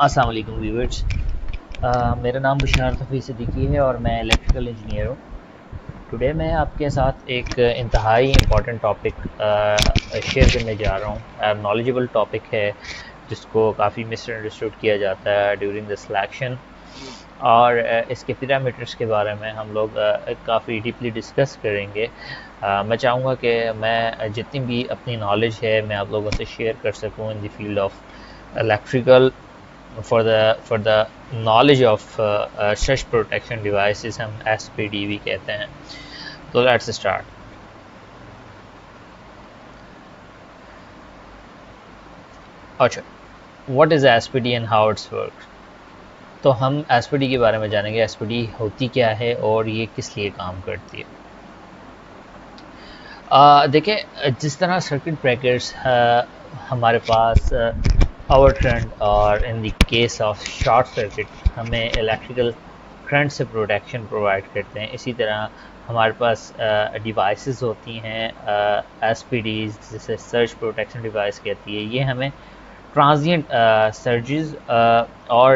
अस्सलाम वालेकुम व्यूअर्स। मेरा नाम बुशारत हफ़ीज़ सिद्दीकी है और मैं इलेक्ट्रिकल इंजीनियर हूँ। टुडे मैं आपके साथ एक इंतहाई इम्पॉर्टेंट टॉपिक शेयर करने जा रहा हूँ। नॉलेजेबल टॉपिक है जिसको काफ़ी मिसअंडरस्टूड किया जाता है ड्यूरिंग द सिलेक्शन, और इसके पैरामीटर्स के बारे में हम लोग काफ़ी डीपली डिस्कस करेंगे। मैं चाहूँगा कि मैं जितनी भी अपनी नॉलेज है मैं आप लोगों से शेयर कर सकूँ in the field of electrical for the knowledge of surge protection devices हम SPDV कहते हैं। तो let's start। अच्छा, what is SPD and how it works? तो हम SPD के बारे में जानेंगे। SPD होती क्या है और ये किस लिए काम करती है। देखिए, जिस तरह सर्किट ब्रेकर्स हमारे पास पावर करंट और in the case of short circuit हमें इलेक्ट्रिकल करंट से प्रोटेक्शन प्रोवाइड करते हैं, इसी तरह हमारे पास डिवाइसेस होती हैं SPDs, जिसे सर्ज प्रोटेक्शन डिवाइस कहती है। ये हमें ट्रांजिएंट सर्जेस और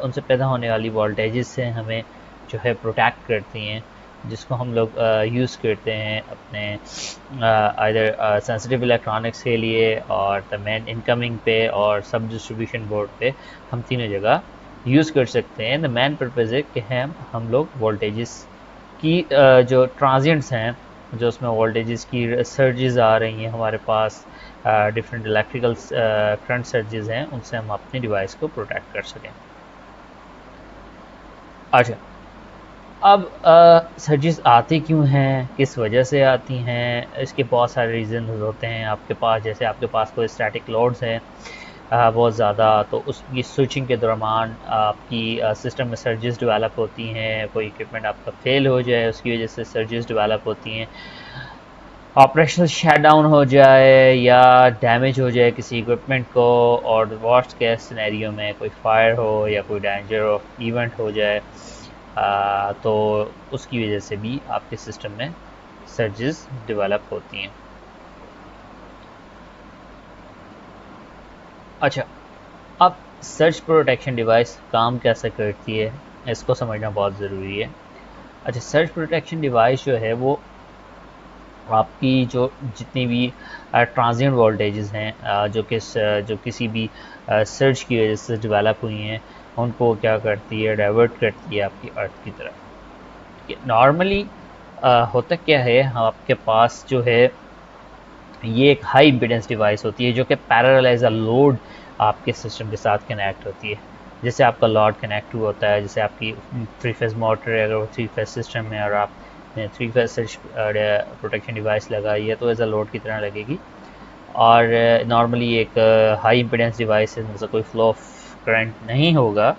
उनसे पैदा होने वाली वोल्टेजेस से हमें जो है प्रोटेक्ट करती हैं, जिसको हम लोग यूज़ करते हैं अपने आइदर सेंसिटिव इलेक्ट्रॉनिक्स के लिए और द मेन इनकमिंग पे और सब डिस्ट्रीब्यूशन बोर्ड पे हम तीनों जगह यूज़ कर सकते हैं। द मेन पर्पज़ है कि हम लोग वोल्टेजेस की जो ट्रांजिएंट्स हैं, जो उसमें वोल्टेजेस की सर्जेस आ रही हैं हमारे पास, डिफरेंट इलेक्ट्रिकल करंट सर्जेस हैं, उनसे हम अपनी डिवाइस को प्रोटेक्ट कर सकें। अच्छा, अब सर्जेस आती क्यों हैं, किस वजह से आती हैं, इसके बहुत सारे रीज़न होते हैं आपके पास। जैसे आपके पास कोई स्टैटिक लोड्स हैं बहुत ज़्यादा, तो उसकी स्विचिंग के दौरान आपकी सिस्टम में सर्जेस डेवलप होती हैं। कोई इक्विपमेंट आपका फेल हो जाए, उसकी वजह से सर्जेस डेवलप होती हैं। ऑपरेशनल शटडाउन हो जाए या डैमेज हो जाए किसी इक्विपमेंट को, और वर्स्ट केस सिनेरियो में कोई फायर हो या कोई डेंजर ऑफ इवेंट हो जाए, तो उसकी वजह से भी आपके सिस्टम में सर्जेस डेवलप होती हैं। अच्छा, अब सर्ज प्रोटेक्शन डिवाइस काम कैसे करती है, इसको समझना बहुत ज़रूरी है। अच्छा, सर्ज प्रोटेक्शन डिवाइस जो है वो आपकी जो जितनी भी ट्रांजिएंट वोल्टेजेस हैं जो किसी भी सर्ज की वजह से डेवलप हुई हैं, उनको क्या करती है, डाइवर्ट करती है आपकी अर्थ की तरफ। नॉर्मली होता क्या है, आपके पास जो है ये एक हाई इम्पीडेंस डिवाइस होती है जो कि पैरेलल एज अ लोड आपके सिस्टम के साथ कनेक्ट होती है। जैसे आपका लॉड कनेक्ट हुआ होता है, जैसे आपकी 3 फेज़ मोटर है, अगर वो 3 फेज़ सिस्टम में और आप 3 फेज़ सर्ज प्रोटेक्शन डिवाइस लगाई है तो एज अ लोड की तरह लगेगी। और नॉर्मली एक हाई इम्पीडेंस डिवाइस है, मतलब कोई फ्लो ऑफ करंट नहीं होगा,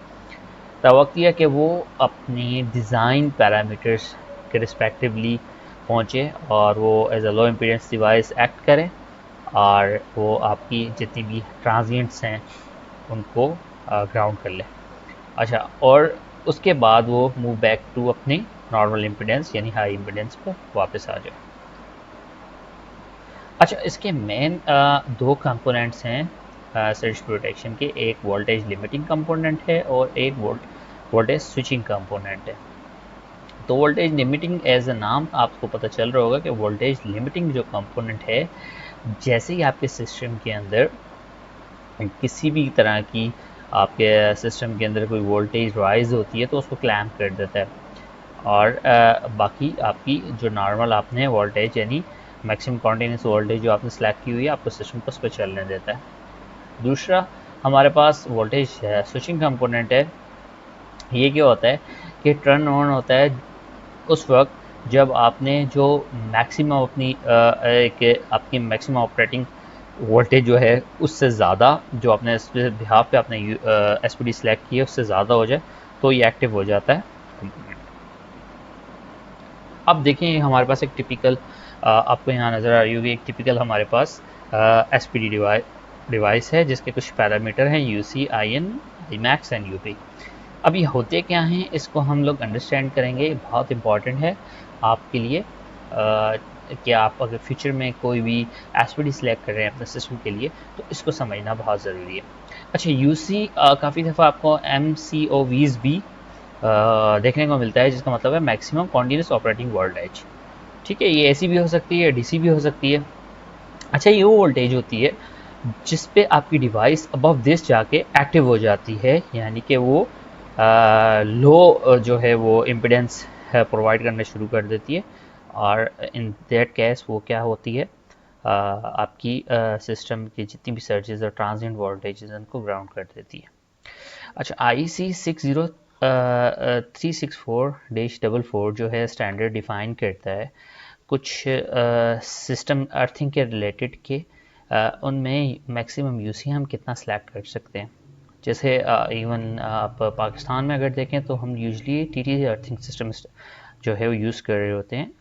तब वक्त यह कि वो अपनी डिज़ाइन पैरामीटर्स के रिस्पेक्टिवली पहुँचे और वो as a low impedance device act करें और वो आपकी जितनी भी ट्रांजिएंट्स हैं उनको ग्राउंड कर ले। अच्छा, और उसके बाद वो मूव बैक टू अपनी नॉर्मल इम्पीडेंस यानी हाई इम्पीडेंस पर वापस आ जाए। अच्छा, इसके मेन दो कंपोनेंट्स हैं सर्ज प्रोटेक्शन के। एक वोल्टेज लिमिटिंग कंपोनेंट है और एक वोल्टेज स्विचिंग कंपोनेंट है। तो वोल्टेज लिमिटिंग एज अ नाम आपको पता चल रहा होगा कि वोल्टेज लिमिटिंग जो कंपोनेंट है, जैसे ही आपके सिस्टम के अंदर किसी भी तरह की आपके सिस्टम के अंदर कोई वोल्टेज राइज होती है तो उसको क्लैम्प कर देता है, और बाकी आपकी जो नॉर्मल आपने वोल्टेज यानी मैक्सिमम कॉन्टिन्यूस वोल्टेज जो आपने सेलेक्ट की हुई है आपको सिस्टम को उस पर चलने देता है। दूसरा हमारे पास वोल्टेज स्विचिंग कंपोनेंट है। ये क्या होता है कि टर्न ऑन होता है उस वक्त जब आपने जो मैक्सिमम आपकी मैक्सिमम ऑपरेटिंग वोल्टेज जो है उससे ज़्यादा, जो आपने बिहाफ पे आपने SPD सेलेक्ट की है उससे ज़्यादा हो जाए तो ये एक्टिव हो जाता है कंपोनेंट। अब देखें हमारे पास एक टिपिकल आपको यहाँ नज़र आ रही होगी, एक टिपिकल हमारे पास SPD डिवाइस है जिसके कुछ पैरामीटर हैं UC, IN, Imax and UP। अब ये होते क्या हैं इसको हम लोग अंडरस्टैंड करेंगे, बहुत इंपॉर्टेंट है आपके लिए कि आप अगर फ्यूचर में कोई भी SPD सेलेक्ट कर रहे हैं अपने सिस्टम के लिए तो इसको समझना बहुत ज़रूरी है। अच्छा, यूसी काफ़ी दफ़ा आपको एम सी ओ वीज़ भी देखने को मिलता है, जिसका मतलब है मैक्सिमम कॉन्टिन्यूस ऑपरेटिंग वोल्टेज। ठीक है, ये एसी भी हो सकती है, डीसी भी हो सकती है। अच्छा, ये वो वोल्टेज होती है जिस पे आपकी डिवाइस अबव दिस जाके एक्टिव हो जाती है, यानी कि वो लो जो है वो इम्पिडेंस प्रोवाइड करना शुरू कर देती है, और इन दैट केस वो क्या होती है, आपकी सिस्टम की जितनी भी सर्जेस और ट्रांजिएंट वोल्टेजेस उनको ग्राउंड कर देती है। अच्छा, आई सी 60364-44 जो है स्टैंडर्ड डिफाइन करता है कुछ सिस्टम अर्थिंग के रिलेटेड के, उनमें मैक्सिमम यूसी हम कितना सेलेक्ट कर सकते हैं। जैसे इवन आप पाकिस्तान में अगर देखें तो हम यूजली टीटी अर्थिंग सिस्टम जो है वो यूज़ कर रहे होते हैं।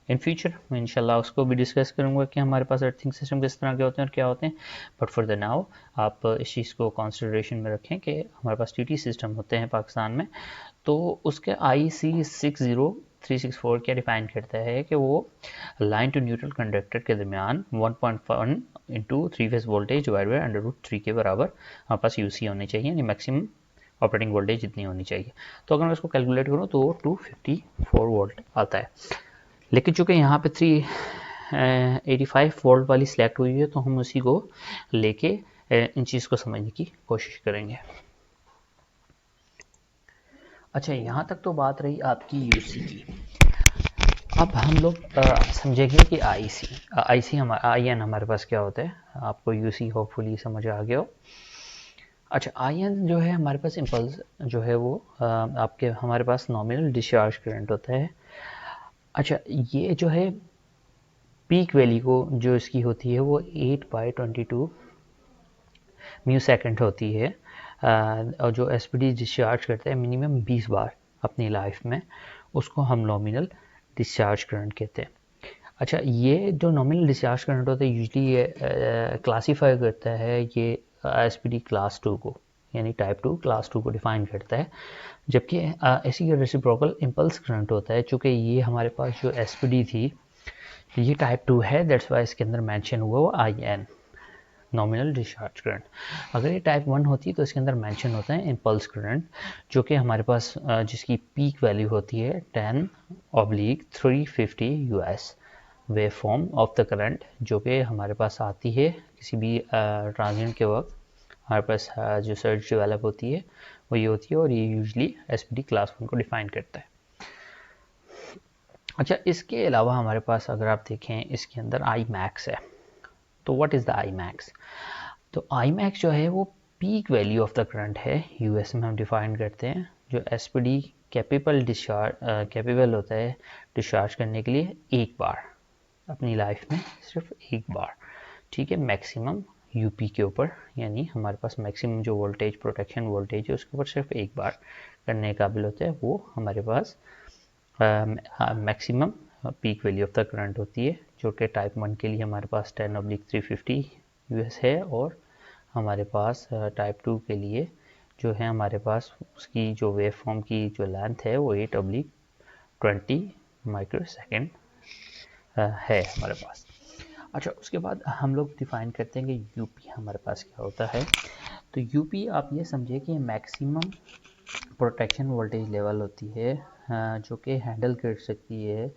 इन फ्यूचर मैं इंशाल्लाह उसको भी डिस्कस करूंगा कि हमारे पास अर्थिंग सिस्टम किस तरह के होते हैं और क्या होते हैं। बट फॉर द नाउ आप इस चीज़ को कंसिडरेशन में रखें कि हमारे पास टीटी सिस्टम होते हैं पाकिस्तान में। तो उसके आई सी 60364 क्या डिफाइन करता है कि वो लाइन टू न्यूट्रल कंडक्टर के दरमियान 1.1 into three phase voltage divide by under root 3 के बराबर हमारे पास यूसी होनी चाहिए, यानी मैक्सिमम ऑपरेटिंग वोल्टेज जितनी होनी चाहिए। तो अगर मैं इसको कैलकुलेट करूँ तो 254 वोल्ट आता है। लेकिन चूंकि यहाँ पे 385 वोल्ट वाली सिलेक्ट हुई है, तो हम उसी को लेके इन चीज़ को समझने की कोशिश करेंगे। अच्छा, यहाँ तक तो बात रही आपकी यूसी की। अब हम लोग समझेंगे कि आईसी आईसी हमारा आई एन हमारे पास क्या होता है। आपको यूसी होपफुली समझ आ गया हो। अच्छा, आई एन जो है हमारे पास इम्पल्स जो है वो आपके हमारे पास नॉमिनल डिस्चार्ज करंट होता है। अच्छा, ये जो है पीक वैल्यू को जो इसकी होती है वो 8/22 म्यू सेकेंड होती है। और जो एस पी डी डिस्चार्ज करता है मिनिमम 20 बार अपनी लाइफ में, उसको हम नॉमिनल डिस्चार्ज करंट कहते हैं। अच्छा, ये जो नॉमिनल डिस्चार्ज करंट होता है यूजली ये क्लासीफाई करता है ये एस पी डी क्लास 2 को, यानी टाइप 2 क्लास 2 को डिफाइन करता है। जबकि ऐसी रेसिप्रोकल इम्पल्स करंट होता है, चूँकि ये हमारे पास जो एस पी डी थी ये टाइप 2 है, दैट्स वाई इसके अंदर मेंशन हुआ वो I N, nominal discharge current. अगर ये टाइप 1 होती तो इसके अंदर मेंशन होता है इम्पल्स करंट, जो कि हमारे पास जिसकी पीक वैल्यू होती है 10/350 US wave form of the current, जो कि हमारे पास आती है किसी भी ट्रांजिएंट के वक्त। हमारे पास जो सर्ज डेवलप होती है वो ये होती है, और ये usually S P D class 1 को डिफाइन करता है। अच्छा, इसके अलावा हमारे पास अगर आप देखें इसके अंदर आई मैक्स है। तो what is the I max? तो आई मैक्स जो है वो peak value of the current है, यूएस में हम डिफाइन करते हैं, जो एस पी डी कैपेबल होता है डिस्चार्ज करने के लिए एक बार अपनी लाइफ में, सिर्फ एक बार। ठीक है, मैक्सिमम यूपी के ऊपर, यानी हमारे पास मैक्सिमम जो वोल्टेज प्रोटेक्शन वोल्टेज है उसके ऊपर सिर्फ एक बार करने के काबिल होता है, वो हमारे पास maximum peak value of the current होती है, जो कि टाइप 1 के लिए हमारे पास 10/350 यूएस है, और हमारे पास टाइप 2 के लिए जो है हमारे पास उसकी जो वेव फॉर्म की जो लेंथ है वो 8/20 माइक्रो सेकेंड है हमारे पास। अच्छा, उसके बाद हम लोग डिफाइन करते हैं कि यूपी हमारे पास क्या होता है। तो यूपी आप ये समझिए कि मैक्सिमम प्रोटेक्शन वोल्टेज लेवल होती है, जो कि हैंडल कर सकती है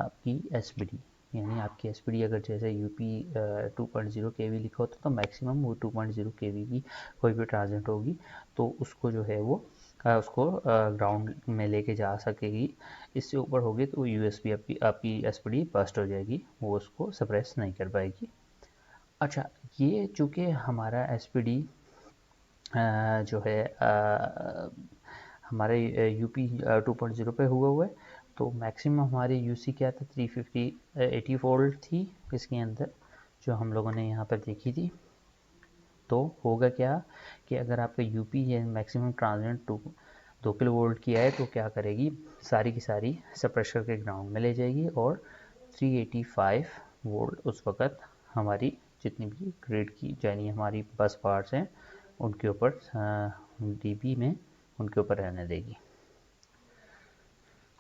आपकी एस पी डी। यानी आपकी एस पी डी अगर जैसे यूपी 2.0 के वी लिखा होता है, तो मैक्सिमम वो 2.0 के वी की कोई भी ट्रांजिट होगी तो उसको जो है वो उसको ग्राउंड में लेके जा सकेगी। इससे ऊपर होगी तो यू एस पी आपकी एस पी डी बस्ट हो जाएगी, वो उसको सप्रेस नहीं कर पाएगी। अच्छा, ये चूँकि हमारा एस पी डी जो है हमारे यूपी 2.0 पे हुआ है, तो मैक्सिमम हमारी यूसी क्या था, 350 वोल्ट थी इसके अंदर, जो हम लोगों ने यहाँ पर देखी थी। तो होगा क्या कि अगर आपका यूपी या मैक्सिमम ट्रांजिएंट 2 किलो वोल्ट की है, तो क्या करेगी, सारी की सारी सप्रेशर के ग्राउंड में ले जाएगी, और 385 वोल्ट उस वक़्त हमारी जितनी भी ग्रिड की यानी हमारी बस पार्ट्स हैं उनके ऊपर डीबी में उनके ऊपर रहने देगी।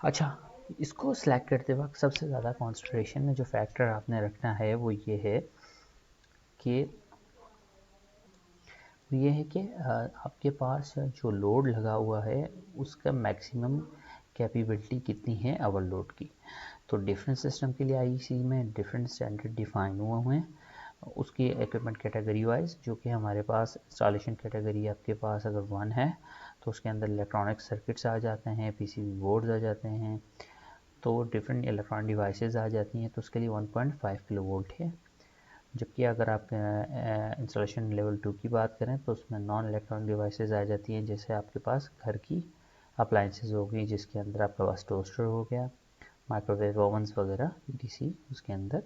अच्छा, इसको सिलेक्ट करते वक्त सबसे ज़्यादा कॉन्सेंट्रेशन में जो फैक्टर आपने रखना है वो ये है कि तो ये है कि आपके पास जो लोड लगा हुआ है उसका मैक्सिमम कैपेबिलिटी कितनी है ओवरलोड की। तो डिफरेंट सिस्टम के लिए आईसी में डिफरेंट स्टैंडर्ड डिफाइन हुए हैं उसकी इक्विपमेंट कैटेगरी वाइज, जो कि हमारे पास इंस्टॉलेशन कैटेगरी आपके पास अगर 1 है तो उसके अंदर इलेक्ट्रॉनिक सर्किट्स आ जाते हैं, पीसीबी बोर्ड्स आ जाते हैं, तो डिफरेंट इलेक्ट्रॉनिक डिवाइसेस आ जाती हैं, तो उसके लिए 1.5 किलो वोल्ट है। जबकि अगर आप इंस्टॉलेशन लेवल 2 की बात करें तो उसमें नॉन इलेक्ट्रॉनिक डिवाइसेस आ जाती हैं, जैसे आपके पास घर की अप्लाइंसेस हो गई जिसके अंदर आपके पास टोस्टर हो गया, माइक्रोवेव ओवंस वगैरह डीसी उसके अंदर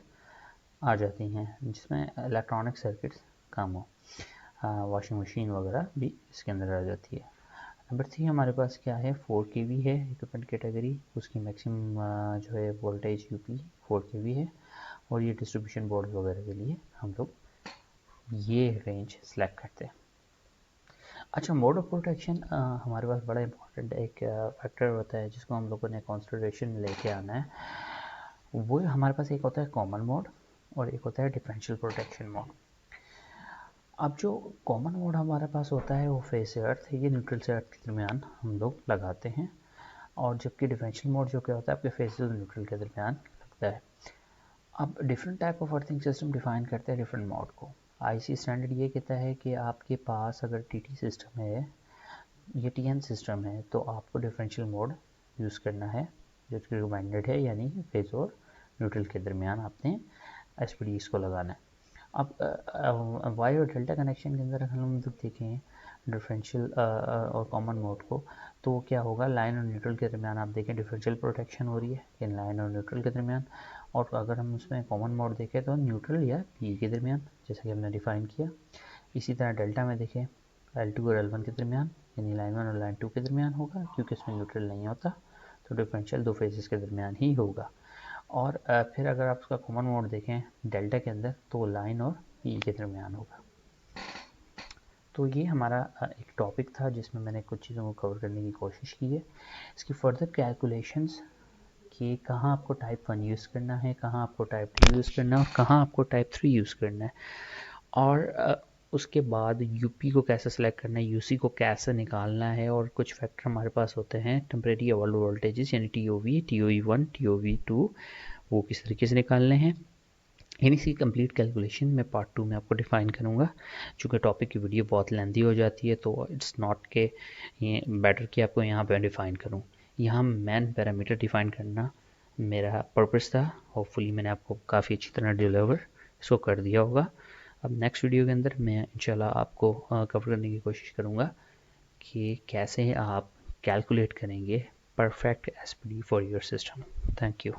आ जाती हैं, जिसमें इलेक्ट्रॉनिक सर्किट्स कम हो। वॉशिंग मशीन वगैरह भी इसके अंदर आ जाती है। नंबर 3 हमारे पास क्या है, 4 kV है इक्विपमेंट कैटेगरी, उसकी मैक्सिमम जो है वोल्टेज यूपी 4 kV है, और ये डिस्ट्रीब्यूशन बोर्ड वगैरह के लिए हम लोग ये रेंज सेलेक्ट करते हैं। अच्छा, मोड ऑफ प्रोटेक्शन हमारे पास बड़ा इंपॉर्टेंट एक फैक्टर होता है जिसको हम लोगों ने कंसिडरेशन में लेके आना है। वो हमारे पास एक होता है कॉमन मोड और एक होता है डिफरेंशियल प्रोटेक्शन मोड। अब जो कॉमन मोड हमारे पास होता है वो फेस से अर्थ है, ये न्यूट्रल से अर्थ के दरमियान हम लोग लगाते हैं, और जबकि डिफरेंशियल मोड जो क्या होता है आपके फेस से न्यूट्रल के दरमियान लगता है। अब different type of earthing system define करते हैं डिफरेंट मोड को। आईसी स्टैंडर्ड ये कहता है कि आपके पास अगर टीटी सिस्टम है या टीएन सिस्टम है तो आपको डिफरेंशियल मोड यूज़ करना है, जो कि रिकमेंडेड है, यानी फेज और न्यूट्रल के दरमियान आपने एसपीडीज को लगाना है। अब वाई और डेल्टा कनेक्शन के अंदर अगर हम देखें डिफरेंशियल और कॉमन मोड को, तो क्या होगा, लाइन और न्यूट्रल के दरमियान आप देखें डिफरेंशियल प्रोटेक्शन हो रही है इन लाइन और न्यूट्रल के दरमियान, और अगर हम उसमें कॉमन मोड देखें तो न्यूट्रल या पी के दरमियान, जैसा कि हमने डिफाइन किया। इसी तरह डेल्टा में देखें L2 और L1 के दरमियान, यानी लाइन 1 और लाइन 2 के दरमियान होगा, क्योंकि इसमें न्यूट्रल नहीं होता, तो डिफरेंशियल दो फेजेस के दरमियान ही होगा। और फिर अगर आप उसका कॉमन मोड देखें डेल्टा के अंदर तो लाइन और पी के दरमियान होगा। तो ये हमारा एक टॉपिक था जिसमें मैंने कुछ चीज़ों को कवर करने की कोशिश की है। इसकी फर्दर कैलकुलेशंस कि कहाँ आपको टाइप 1 यूज़ करना है, कहाँ आपको टाइप 2 यूज़ करना है और कहाँ आपको टाइप 3 यूज़ करना है, और उसके बाद यूपी को कैसे सेलेक्ट करना है, यूसी को कैसे निकालना है, और कुछ फैक्टर हमारे पास होते हैं टेम्परेरी ओवरलोड वोल्टेजेस यानी टीओवी, टीओवी1, टीओवी2, वो किस तरीके से निकालने हैं। यानी इसकी कंप्लीट कैलकुलेशन मैं पार्ट 2 में आपको डिफाइन करूँगा। चूँकि टॉपिक की वीडियो बहुत लेंथी हो जाती है तो इट्स नॉट के ये बेटर कि आपको यहाँ पे डिफ़ाइन करूँ। यहाँ मेन पैरामीटर डिफ़ाइन करना मेरा पर्पस था। होपफुली मैंने आपको काफ़ी अच्छी तरह डिलीवर इसको कर दिया होगा। अब नेक्स्ट वीडियो के अंदर मैं इंशाल्लाह आपको कवर करने की कोशिश करूँगा कि कैसे आप कैलकुलेट करेंगे perfect SPD for your system. Thank you.